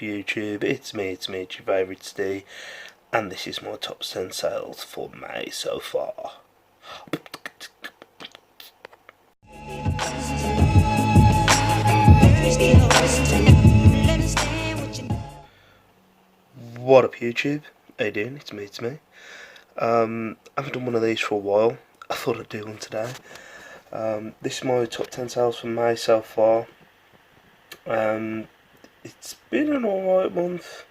YouTube? It's me, it's your favourite Steve, and this is my top 10 sales for May so far. What up YouTube? How you doing? It's me. I haven't done one of these for a while. I thought I'd do one today. This is my top 10 sales for May so far. It's been an alright month.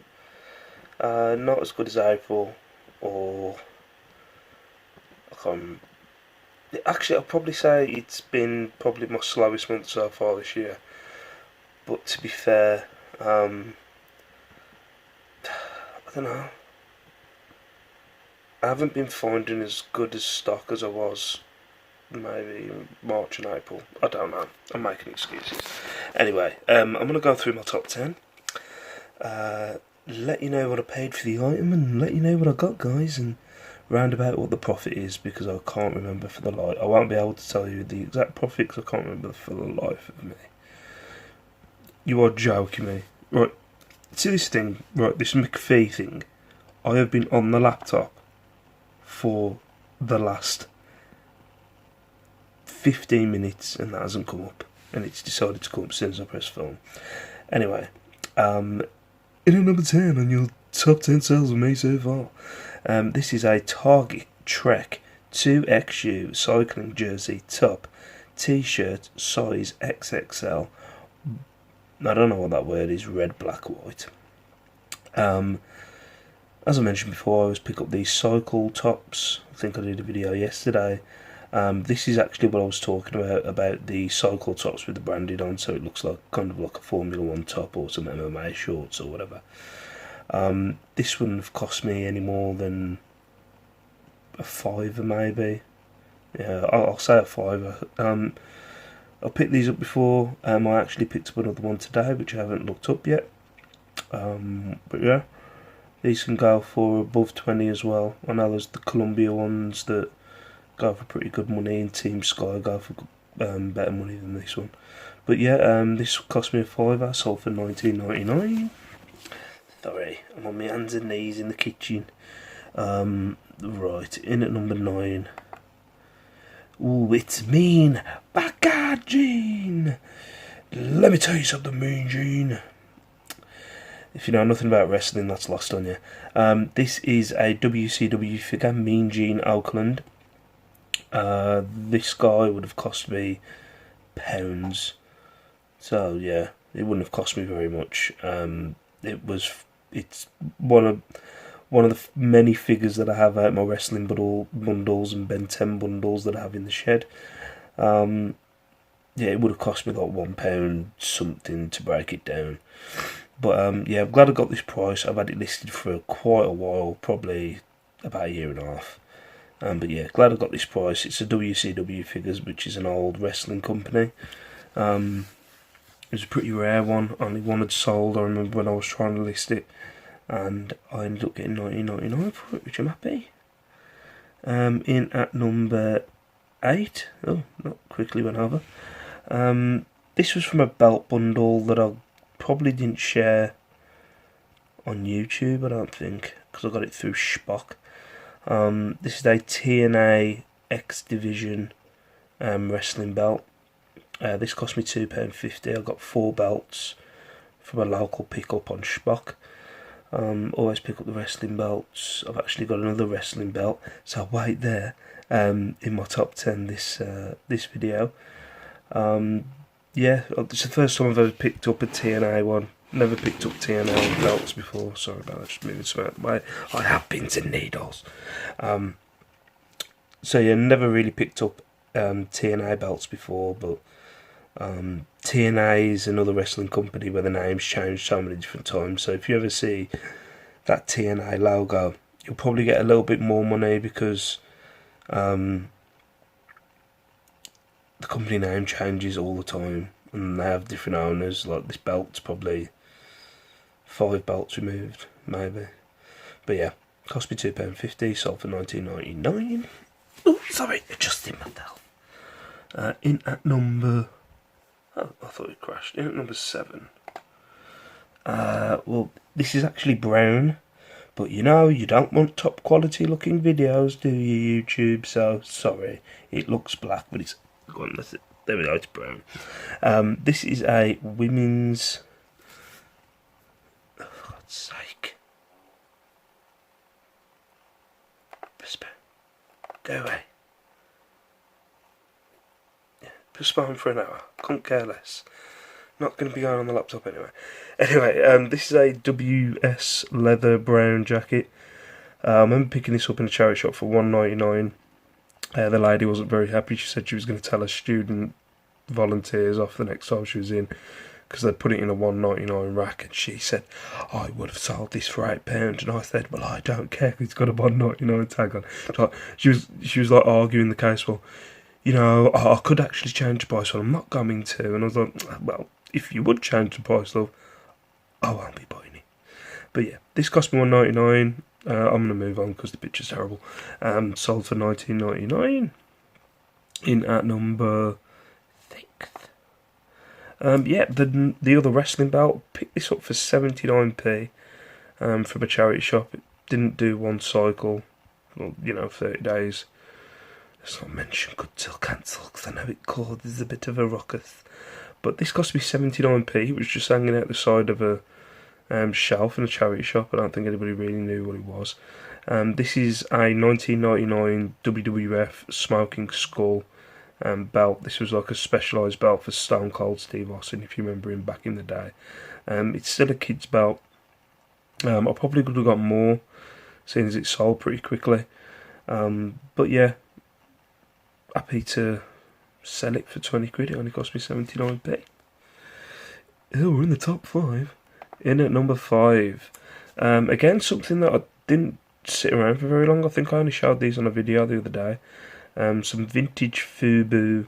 Not as good as April, or actually I'll probably say it's been probably my slowest month so far this year. But to be fair, I don't know. I haven't been finding as good as stock as I was maybe March and April. I don't know. I'm making excuses. Anyway, I'm going to go through my top 10. Let you know what I paid for the item and let you know what I got, guys, and round about what the profit is, because I can't remember for the life. I won't be able to tell you the exact profit because I can't remember for the life of me. You are joking me. Right, see this thing, right, this McPhee thing. I have been on the laptop for the last 15 minutes and that hasn't come up, and it's decided to come up as soon as I press film. Anyway, in at number 10 on your top 10 sales with me so far, this is a Target Trek 2XU cycling jersey top t-shirt size XXL. I don't know what that word is, red, black, white. As I mentioned before, I always pick up these cycle tops. I think I did a video yesterday. This is actually what I was talking about the cycle tops with the branding on, so it looks like kind of like a Formula 1 top or some MMA shorts or whatever. This wouldn't have cost me any more than a £5 maybe. Yeah, I'll say a £5. I picked these up before. I actually picked up another one today, which I haven't looked up yet. But yeah, these can go for above 20 as well. I know there's the Columbia ones that go for pretty good money, and Team Sky go for better money than this one. But yeah, this cost me a £5. Sold for $19.99. Sorry, I'm on my hands and knees in the kitchen. Right, in at number 9. Ooh, it's Mean Packaging. Let me tell you something, Mean Gene. If you know nothing about wrestling, that's lost on you. This is a WCW figure, Mean Gene Oakland. This guy would have cost me £. So yeah, it wouldn't have cost me very much. It's one of the many figures that I have out my wrestling bundles and Ben 10 bundles that I have in the shed. Yeah, it would have cost me like £1 something to break it down. But yeah, I'm glad I got this price. I've had it listed for quite a while, probably about a year and a half. But yeah, glad I got this price. It's a WCW Figures, which is an old wrestling company. It was a pretty rare one. Only one had sold, I remember, when I was trying to list it. And I ended up getting $19.99 for it, which I'm happy. In at number 8. Oh, that quickly went over. This was from a belt bundle that I probably didn't share on YouTube, I don't think, because I got it through Spock. This is a TNA X Division wrestling belt. This cost me £2.50. I got 4 belts from a local pickup on Spock. Always pick up the wrestling belts. I've actually got another wrestling belt, so I'll wait there in my top 10 this video. Yeah, it's the first time I've ever picked up a TNA one. Never picked up TNA belts before. Sorry about that, just moving some out of the way. I have pins and needles. So yeah, never really picked up TNA belts before, but TNA is another wrestling company where the name's changed so many different times. So if you ever see that TNA logo, you'll probably get a little bit more money because the company name changes all the time and they have different owners. Like this belt's probably 5 belts removed, maybe. But yeah, cost me £2.50, sold for $19.99. Oh, sorry, adjusting myself. In at number... Oh, I thought it crashed. In at number 7. Well, this is actually brown, but you know, you don't want top quality looking videos, do you, YouTube? So, sorry, it looks black, but it's... Go on, that's it. There we go, it's brown. This is a women's... Oh, for God's sake. Postpone. Go away. Yeah, postpone for an hour. Couldn't care less. Not going to be going on the laptop anyway. Anyway, this is a WS Leather brown jacket. I remember picking this up in a charity shop for $1.99. The lady wasn't very happy. She said she was going to tell her student volunteers off the next time she was in, because they'd put it in a $1.99 rack, and she said, I would have sold this for £8, and I said, well, I don't care, it's got a $1.99 tag on. So she was like arguing the case, well, you know, I could actually change the price, but I'm not going to. And I was like, well, if you would change the price, love, I won't be buying it. But yeah, this cost me $1.99. I'm going to move on because the picture's terrible. Sold for $19.99 in at number 6th. Yeah, the other wrestling belt, picked this up for 79p from a charity shop. It didn't do one cycle, well, 30 days. Let's not mention good till cancel, because I know it causes a bit of a ruckus. But this cost me 79p. It was just hanging out the side of a shelf in a charity shop. I don't think anybody really knew what it was. This is a 1999 WWF Smoking Skull belt. This was like a specialised belt for Stone Cold Steve Austin, if you remember him back in the day. It's still a kid's belt. I probably could have got more, seeing as it sold pretty quickly. But yeah, happy to sell it for 20 quid. It only cost me 79p. Oh, we're in the top 5. In at number 5. Again, something that I didn't sit around for very long. I think I only showed these on a video the other day. Some vintage FUBU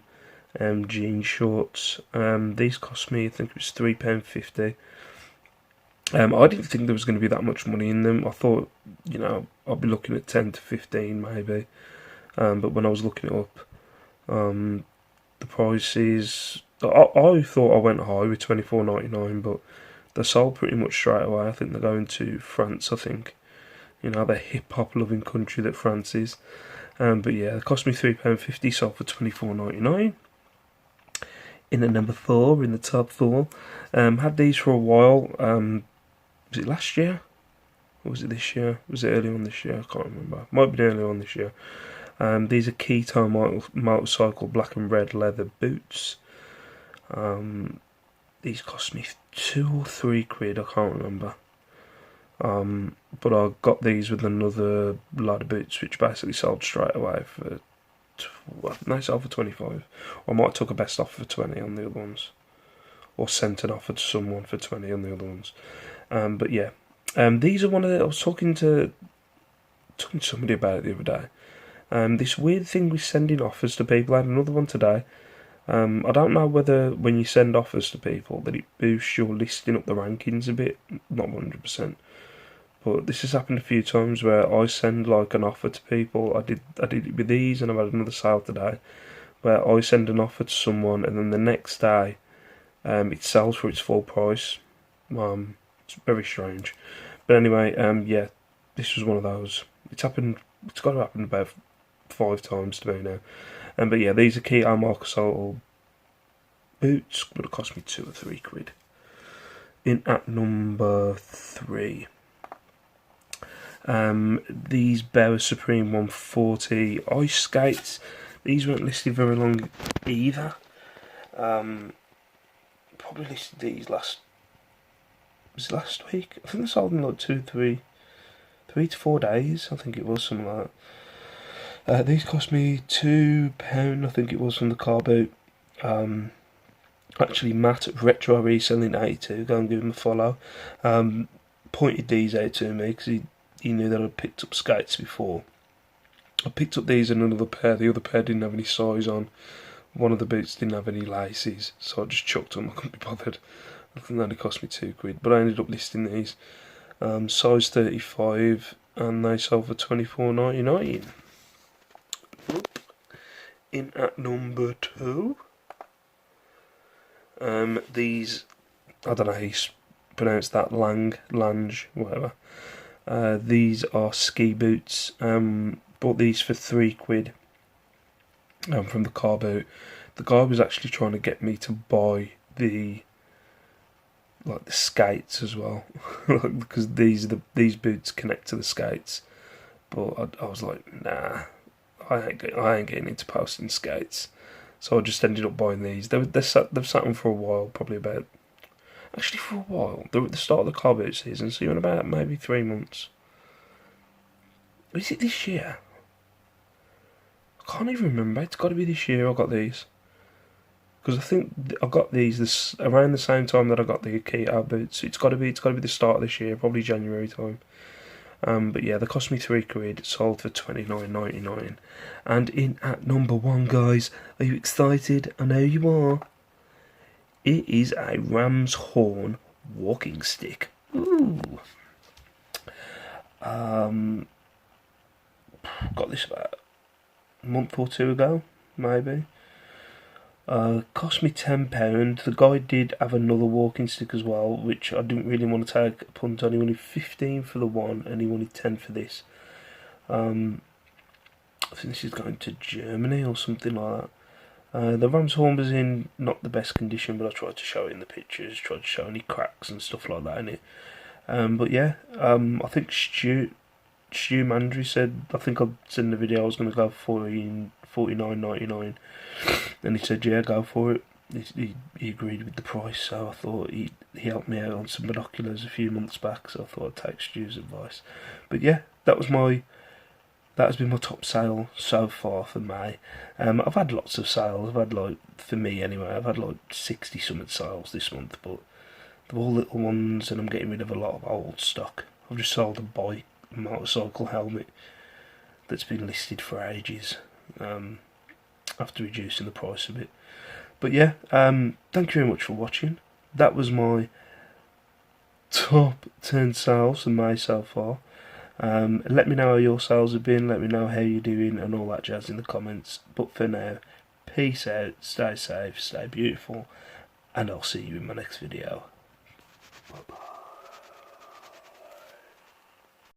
jean shorts. These cost me, I think it was £3.50. I didn't think there was going to be that much money in them. I thought, I'd be looking at 10 to 15 maybe. But when I was looking it up, the prices, I thought I went high with $24.99, but they sold pretty much straight away. I think they're going to France, I think. The hip-hop loving country that France is. But yeah, it cost me £3.50, sold for $24.99. In at number 4, in the top 4. Had these for a while. Was it last year? Or was it this year? Was it early on this year? I can't remember. Might be early on this year. These are Keto Motorcycle black and red leather boots. These cost me 2 or 3 quid, I can't remember. But I got these with another lot of boots, which basically sold straight away for... They sold for 25. I might have took a best offer for 20 on the other ones, or sent an offer to someone for 20 on the other ones. But yeah, these are one of the... I was talking to somebody about it the other day. This weird thing with sending offers to people. I had another one today. I don't know whether when you send offers to people that it boosts your listing up the rankings a bit. Not 100%. But this has happened a few times where I send like an offer to people. I did it with these, and I've had another sale today where I send an offer to someone, and then the next day it sells for its full price. It's very strange. But anyway, yeah, this was one of those. It's got to happen about 5 times to me now. But yeah, these are Keto Motorcycle boots. Would have cost me 2 or 3 quid. In at number 3. These Bear Supreme 140 ice skates. These weren't listed very long either. Probably listed these last week. I think they sold in like 3 to 4 days. I think it was something like that. These cost me £2, I think it was, from the car boot. Actually, Matt at Retro Reselling 82, go and give him a follow. Pointed these out to me because he knew that I'd picked up skates before. I picked up these and another pair. The other pair didn't have any size on. One of the boots didn't have any laces, so I just chucked them. I couldn't be bothered. I think that only cost me 2 quid, but I ended up listing these. Size 35, and they sold for £24.99. In at number 2. These, I don't know how you pronounce that Lange, whatever. These are ski boots. Bought these for £3 from the car boot. The guy was actually trying to get me to buy the skates as well, because these boots connect to the skates. But I was like, nah, I ain't getting into posting skates. So I just ended up buying these. They've sat on for a while, probably about. Actually, for a while. They're at the start of the car boot season, so you're in about maybe 3 months. Is it this year? I can't even remember. It's got to be this year I got these. Because I think I got these around the same time that I got the Keto boots. It's got to be the start of this year, probably January time. But yeah, they cost me £3. Sold for $29.99. And in at number 1, guys, are you excited? I know you are. It is a ram's horn walking stick. Ooh. Got this about a month or 2 ago, maybe. Cost me £10. The guy did have another walking stick as well, which I didn't really want to take a punt on. He wanted 15 for the one, and he wanted 10 for this. I think this is going to Germany or something like that. The ram's horn was in not the best condition, but I tried to show it in the pictures, tried to show any cracks and stuff like that in it. But yeah, I think Stu Mandry said, I think I said in the video I was going to go for $49.99, and he said, yeah, go for it. He agreed with the price, so I thought he helped me out on some binoculars a few months back, so I thought I'd take Stu's advice. But yeah, that has been my top sale so far for May. I've had lots of sales. I've had, for me anyway, I've had 60 something sales this month, but they're all little ones, and I'm getting rid of a lot of old stock. I've just sold a motorcycle helmet that's been listed for ages, after reducing the price a bit. But yeah, thank you very much for watching. That was my top 10 sales for May so far. Let me know how your sales have been, let me know how you're doing and all that jazz in the comments. But for now, peace out, stay safe, stay beautiful, and I'll see you in my next video. Bye bye.